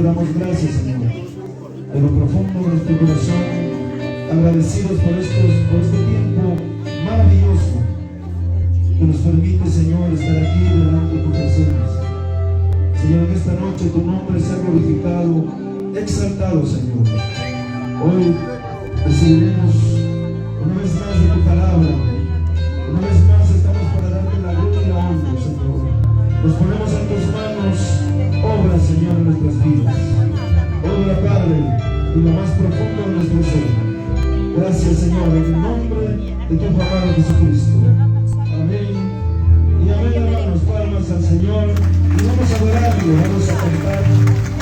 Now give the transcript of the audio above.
te damos gracias, Señor, de lo profundo de nuestro corazón, agradecidos por este tiempo maravilloso que nos permite, Señor, estar aquí delante de tu presencia. Señor, en esta noche tu nombre sea glorificado, exaltado, Señor. Hoy recibiremos una vez más de tu palabra. Una vez más estamos para darte la gloria y la honra, Señor. Nos ponemos en tus manos, obra, Señor, en nuestras vidas. Obra, Padre, en lo más profundo de nuestro ser. Gracias, Señor, en el nombre de tu amado Jesucristo. Amén. Y amén, hermanos. Palmas al Señor. Y vamos a adorarlo, vamos a cantar.